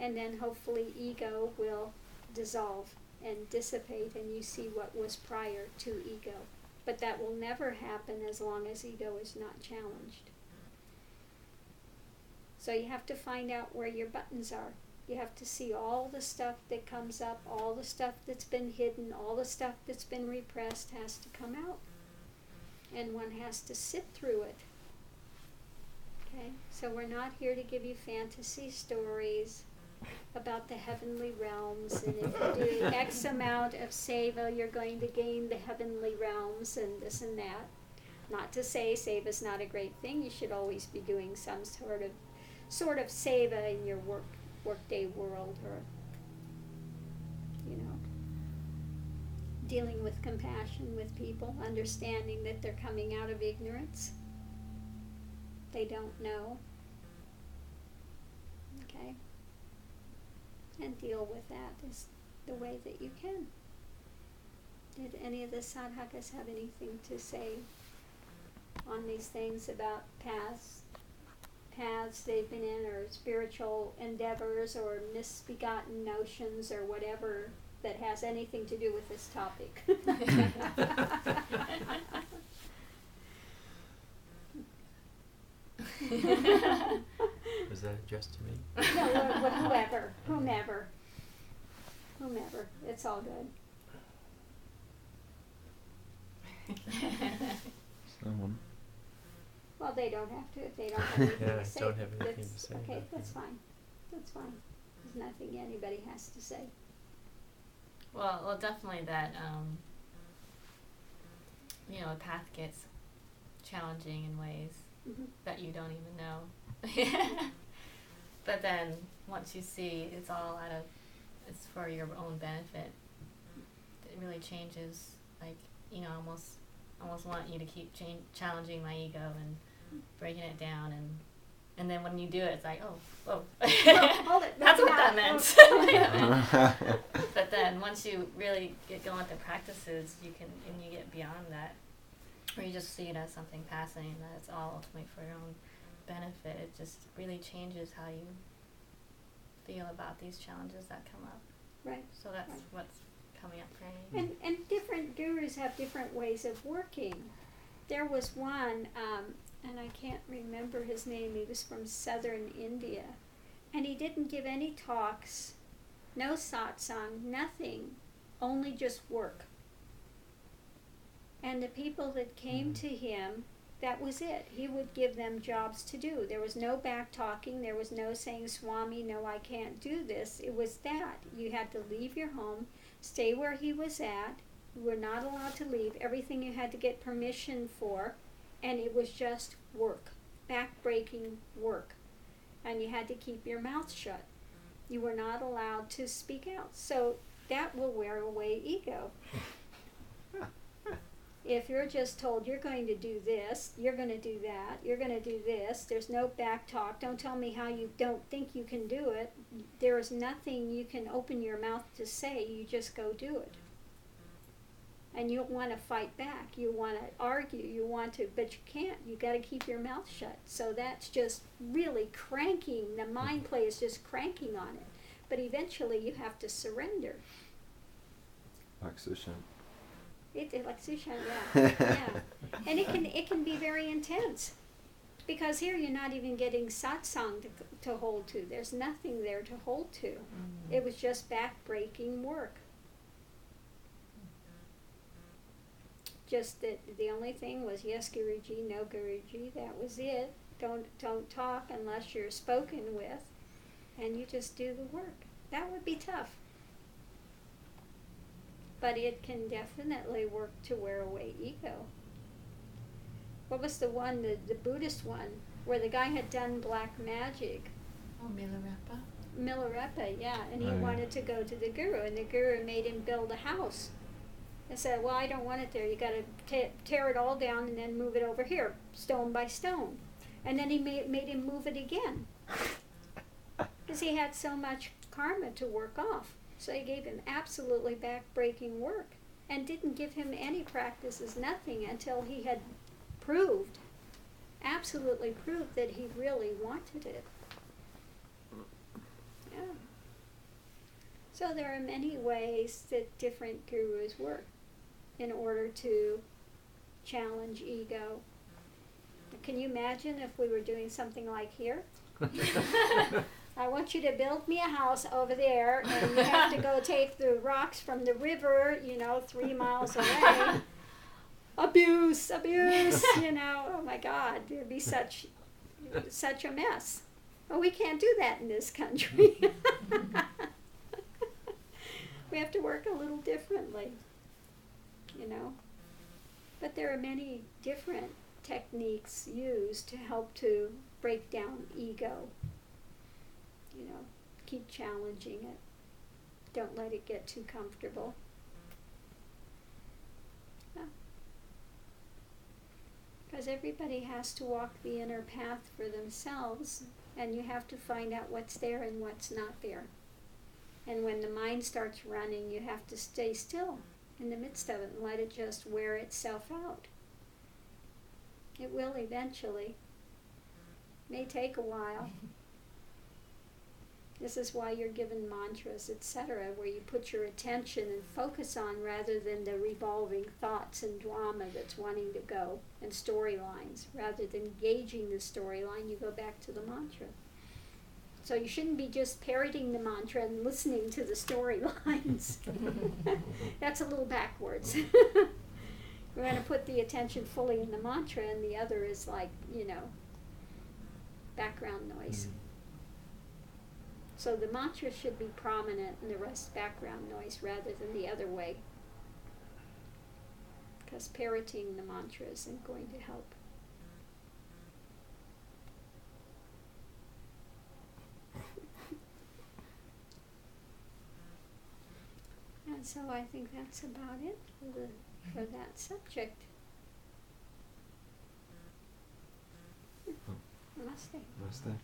And then hopefully ego will dissolve and dissipate, and you see what was prior to ego. But that will never happen as long as ego is not challenged. So you have to find out where your buttons are. You have to see all the stuff that comes up, all the stuff that's been hidden, all the stuff that's been repressed has to come out. And one has to sit through it. Okay? So we're not here to give you fantasy stories about the heavenly realms, and if you do X amount of seva, you're going to gain the heavenly realms, and this and that. Not to say seva is not a great thing. You should always be doing some sort of seva in your workday world, or dealing with compassion with people, understanding that they're coming out of ignorance. They don't know. Okay? And deal with that is the way that you can. Did any of the sadhakas have anything to say on these things about paths they've been in, or spiritual endeavors, or misbegotten notions, or whatever that has anything to do with this topic? Was that addressed to me? No, whomever. It's all good. Someone. Well, they don't have to if they don't have anything Yeah, to say. don't have anything to say. Okay, that's fine. That's fine. There's nothing anybody has to say. Well, definitely that, the path gets challenging in ways that you don't even know. But then once you see it's it's for your own benefit, it really changes. Like, almost want you to keep challenging my ego and breaking it down, and then when you do it, it's like, oh, whoa. Hold it. That's what that meant. But then once you really get going with the practices, you get beyond that, or you just see it as something passing, and that it's all ultimately for your own benefit. It just really changes how you feel about these challenges that come up. Right. So that's right. what's coming up for me. And different gurus have different ways of working. There was one, and I can't remember his name, he was from southern India, and he didn't give any talks, no satsang, nothing, only just work. And the people that came to him, that was it. He would give them jobs to do. There was no back talking. There was no saying, Swami, no, I can't do this. It was that. You had to leave your home, stay where he was at. You were not allowed to leave. Everything you had to get permission for. And it was just work, back-breaking work. And you had to keep your mouth shut. You were not allowed to speak out. So that will wear away ego. If you're just told you're going to do this, you're going to do that, you're going to do this, there's no back talk, don't tell me how you don't think you can do it, there is nothing you can open your mouth to say, you just go do it. And you want to fight back, you want to argue, but you can't, you got to keep your mouth shut. So that's just really cranking, the mind play is just cranking on it. But eventually you have to surrender. Like Sushan. Like Sushan, yeah. And it can be very intense, because here you're not even getting satsang to hold to. There's nothing there to hold to. Mm-hmm. It was just back-breaking work. Just that the only thing was yes Guruji, no Guruji. That was it. Don't talk unless you're spoken with, and you just do the work. That would be tough. But it can definitely work to wear away ego. What was the one, the Buddhist one, where the guy had done black magic? Oh, Milarepa? Milarepa, yeah. And he wanted to go to the Guru, and the Guru made him build a house. And said, well, I don't want it there. You got to tear it all down and then move it over here, stone by stone. And then he made him move it again. Because he had so much karma to work off. So he gave him absolutely back-breaking work and didn't give him any practices, nothing, until he had absolutely proved that he really wanted it. Yeah. So there are many ways that different gurus work in order to challenge ego. Can you imagine if we were doing something like here? I want you to build me a house over there, and you have to go take the rocks from the river, 3 miles away. Abuse, oh my God, there'd be such a mess. Well, we can't do that in this country. We have to work a little differently, But there are many different techniques used to help to break down ego. Keep challenging it. Don't let it get too comfortable. Because everybody has to walk the inner path for themselves, and you have to find out what's there and what's not there. And when the mind starts running, you have to stay still in the midst of it and let it just wear itself out. It will eventually. May take a while. This is why you're given mantras, etc., where you put your attention and focus on rather than the revolving thoughts and drama that's wanting to go, and storylines. Rather than gauging the storyline, you go back to the mantra. So you shouldn't be just parroting the mantra and listening to the storylines. That's a little backwards. We're going to put the attention fully in the mantra, and the other is like, background noise. So the mantra should be prominent and the rest background noise rather than the other way. Because parroting the mantra isn't going to help. And so I think that's about it for that subject. Namaste. Namaste.